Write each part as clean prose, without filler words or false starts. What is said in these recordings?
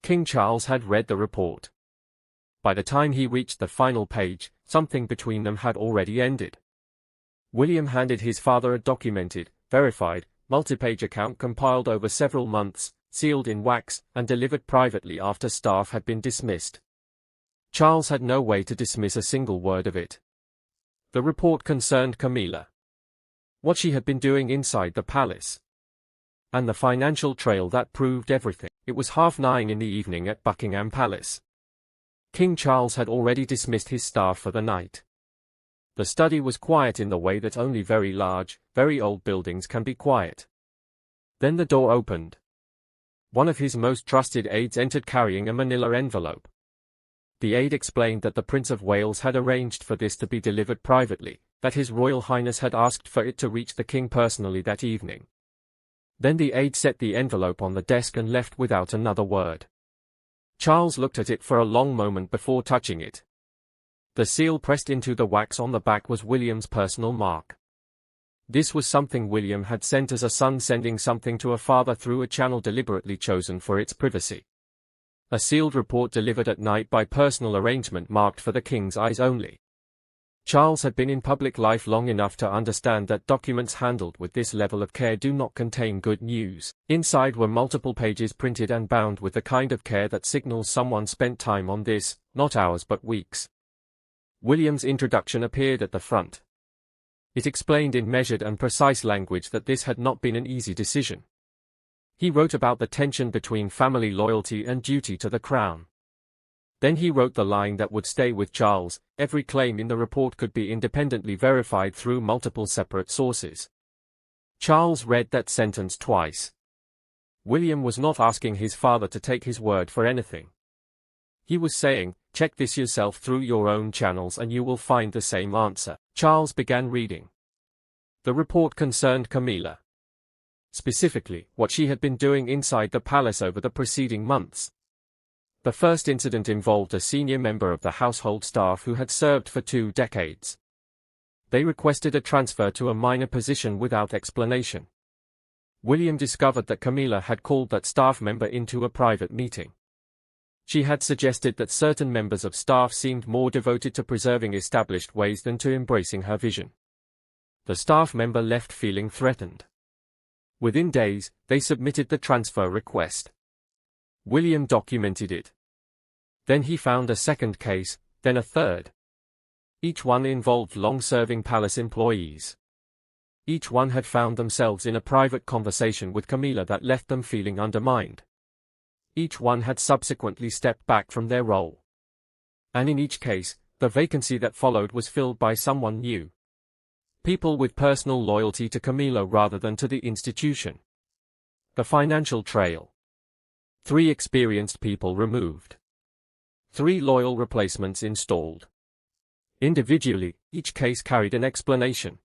King Charles had read the report. By the time he reached the final page, something between them had already ended. William handed his father a documented, verified, multi-page account compiled over several months, sealed in wax, and delivered privately after staff had been dismissed. Charles had no way to dismiss a single word of it. The report concerned Camilla, what she had been doing inside the palace, and the financial trail that proved everything. It was 9:30 in the evening at Buckingham Palace. King Charles had already dismissed his staff for the night. The study was quiet in the way that only very large, very old buildings can be quiet. Then the door opened. One of his most trusted aides entered carrying a manila envelope. The aide explained that the Prince of Wales had arranged for this to be delivered privately, that His Royal Highness had asked for it to reach the king personally that evening. Then the aide set the envelope on the desk and left without another word. Charles looked at it for a long moment before touching it. The seal pressed into the wax on the back was William's personal mark. This was something William had sent as a son sending something to a father through a channel deliberately chosen for its privacy. A sealed report delivered at night by personal arrangement marked for the king's eyes only. Charles had been in public life long enough to understand that documents handled with this level of care do not contain good news. Inside were multiple pages printed and bound with the kind of care that signals someone spent time on this, not hours but weeks. William's introduction appeared at the front. It explained in measured and precise language that this had not been an easy decision. He wrote about the tension between family loyalty and duty to the crown. Then he wrote the line that would stay with Charles: every claim in the report could be independently verified through multiple separate sources. Charles read that sentence twice. William was not asking his father to take his word for anything. He was saying, check this yourself through your own channels and you will find the same answer. Charles began reading. The report concerned Camilla. Specifically, what she had been doing inside the palace over the preceding months. The first incident involved a senior member of the household staff who had served for 2 decades. They requested a transfer to a minor position without explanation. William discovered that Camilla had called that staff member into a private meeting. She had suggested that certain members of staff seemed more devoted to preserving established ways than to embracing her vision. The staff member left feeling threatened. Within days, they submitted the transfer request. William documented it. Then he found a second case, then a third. Each one involved long-serving palace employees. Each one had found themselves in a private conversation with Camilla that left them feeling undermined. Each one had subsequently stepped back from their role. And in each case, the vacancy that followed was filled by someone new. People with personal loyalty to Camilla rather than to the institution. The financial trail. 3 experienced people removed. 3 loyal replacements installed. Individually, each case carried an explanation.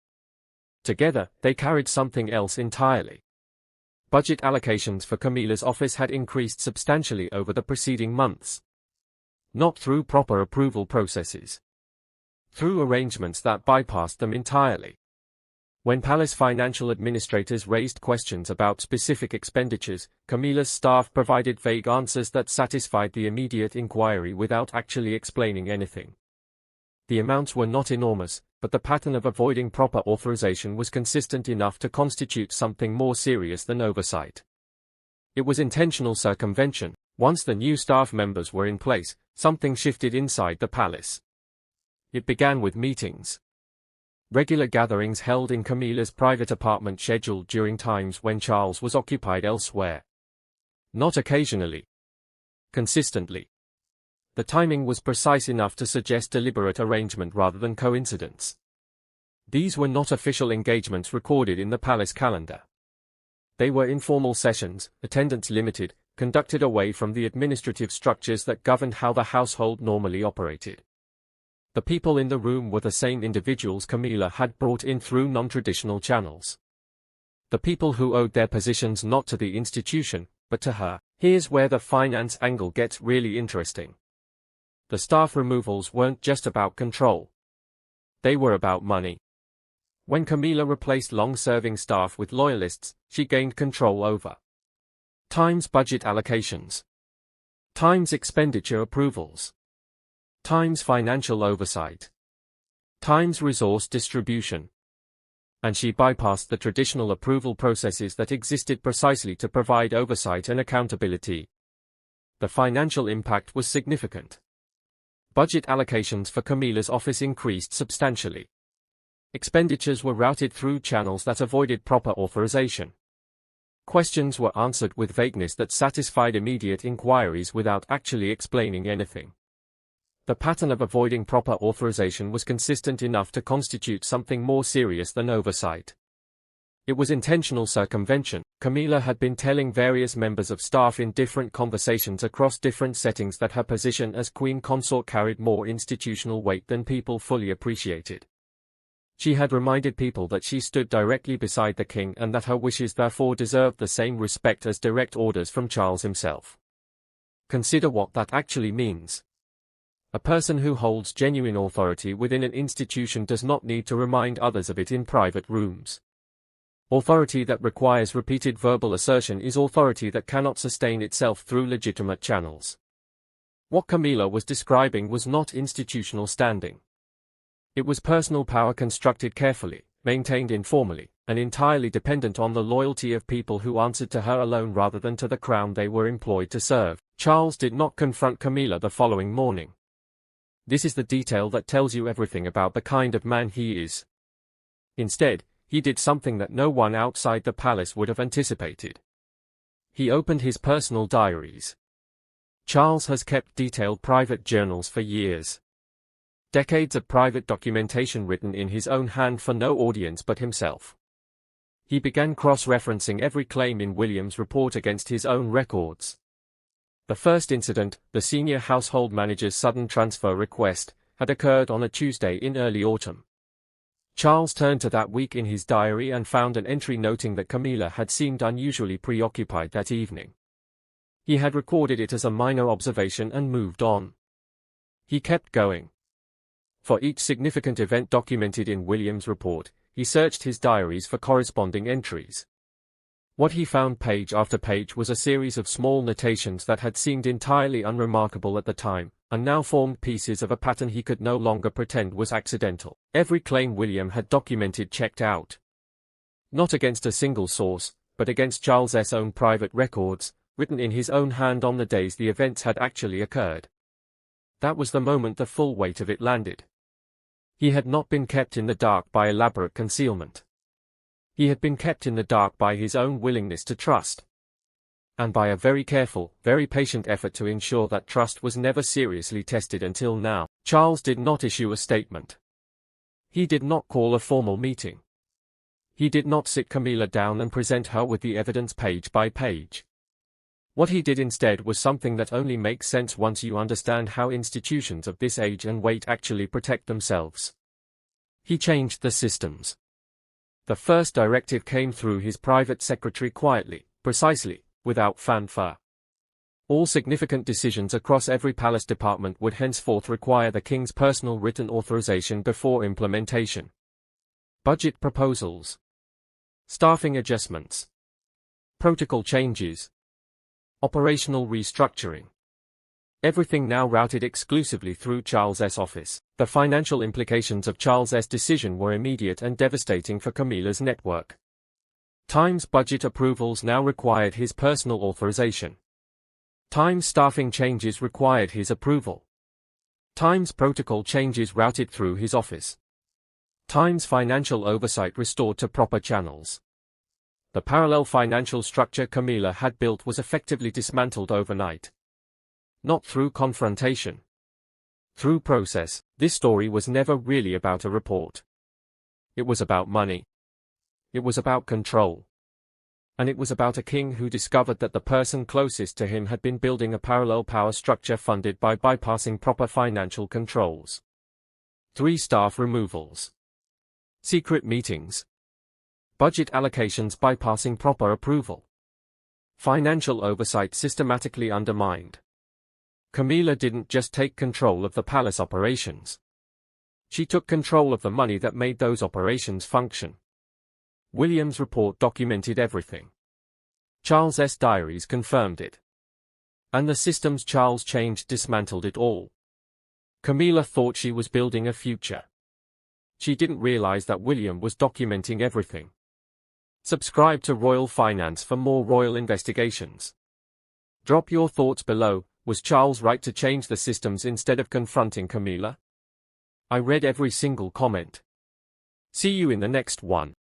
Together, they carried something else entirely. Budget allocations for Camilla's office had increased substantially over the preceding months. Not through proper approval processes. Through arrangements that bypassed them entirely. When palace financial administrators raised questions about specific expenditures, Camilla's staff provided vague answers that satisfied the immediate inquiry without actually explaining anything. The amounts were not enormous, but the pattern of avoiding proper authorization was consistent enough to constitute something more serious than oversight. It was intentional circumvention. Once the new staff members were in place, something shifted inside the palace. It began with meetings. Regular gatherings held in Camilla's private apartment scheduled during times when Charles was occupied elsewhere. Not occasionally. Consistently. The timing was precise enough to suggest deliberate arrangement rather than coincidence. These were not official engagements recorded in the palace calendar. They were informal sessions, attendance limited, conducted away from the administrative structures that governed how the household normally operated. The people in the room were the same individuals Camilla had brought in through non-traditional channels. The people who owed their positions not to the institution, but to her. Here's where the finance angle gets really interesting. The staff removals weren't just about control. They were about money. When Camilla replaced long-serving staff with loyalists, she gained control over times budget allocations. Times expenditure approvals. Times financial oversight. Times resource distribution. And she bypassed the traditional approval processes that existed precisely to provide oversight and accountability. The financial impact was significant. Budget allocations for Camilla's office increased substantially. Expenditures were routed through channels that avoided proper authorization. Questions were answered with vagueness that satisfied immediate inquiries without actually explaining anything. The pattern of avoiding proper authorization was consistent enough to constitute something more serious than oversight. It was intentional circumvention. Camilla had been telling various members of staff in different conversations across different settings that her position as queen consort carried more institutional weight than people fully appreciated. She had reminded people that she stood directly beside the king and that her wishes therefore deserved the same respect as direct orders from Charles himself. Consider what that actually means. A person who holds genuine authority within an institution does not need to remind others of it in private rooms. Authority that requires repeated verbal assertion is authority that cannot sustain itself through legitimate channels. What Camilla was describing was not institutional standing. It was personal power constructed carefully, maintained informally, and entirely dependent on the loyalty of people who answered to her alone rather than to the crown they were employed to serve. Charles did not confront Camilla the following morning. This is the detail that tells you everything about the kind of man he is. Instead, he did something that no one outside the palace would have anticipated. He opened his personal diaries. Charles has kept detailed private journals for years. Decades of private documentation written in his own hand for no audience but himself. He began cross-referencing every claim in William's report against his own records. The first incident, the senior household manager's sudden transfer request, had occurred on a Tuesday in early autumn. Charles turned to that week in his diary and found an entry noting that Camilla had seemed unusually preoccupied that evening. He had recorded it as a minor observation and moved on. He kept going. For each significant event documented in William's report, he searched his diaries for corresponding entries. What he found page after page was a series of small notations that had seemed entirely unremarkable at the time, and now formed pieces of a pattern he could no longer pretend was accidental. Every claim William had documented checked out. Not against a single source, but against Charles's own private records, written in his own hand on the days the events had actually occurred. That was the moment the full weight of it landed. He had not been kept in the dark by elaborate concealment. He had been kept in the dark by his own willingness to trust. And by a very careful, very patient effort to ensure that trust was never seriously tested until now. Charles did not issue a statement. He did not call a formal meeting. He did not sit Camilla down and present her with the evidence page by page. What he did instead was something that only makes sense once you understand how institutions of this age and weight actually protect themselves. He changed the systems. The first directive came through his private secretary quietly, precisely, without fanfare. All significant decisions across every palace department would henceforth require the king's personal written authorization before implementation. Budget proposals. Staffing adjustments. Protocol changes. Operational restructuring. Everything now routed exclusively through Charles's office. The financial implications of Charles's decision were immediate and devastating for Camilla's network. Times budget approvals now required his personal authorization. Times staffing changes required his approval. Times protocol changes routed through his office. Times financial oversight restored to proper channels. The parallel financial structure Camilla had built was effectively dismantled overnight. Not through confrontation. Through process. This story was never really about a report. It was about money. It was about control. And it was about a king who discovered that the person closest to him had been building a parallel power structure funded by bypassing proper financial controls. 3 staff removals. Secret meetings. Budget allocations bypassing proper approval. Financial oversight systematically undermined. Camilla didn't just take control of the palace operations. She took control of the money that made those operations function. William's report documented everything. Charles's diaries confirmed it. And the systems Charles changed dismantled it all. Camilla thought she was building a future. She didn't realize that William was documenting everything. Subscribe to Royal Finance for more royal investigations. Drop your thoughts below. Was Charles right to change the systems instead of confronting Camilla? I read every single comment. See you in the next one.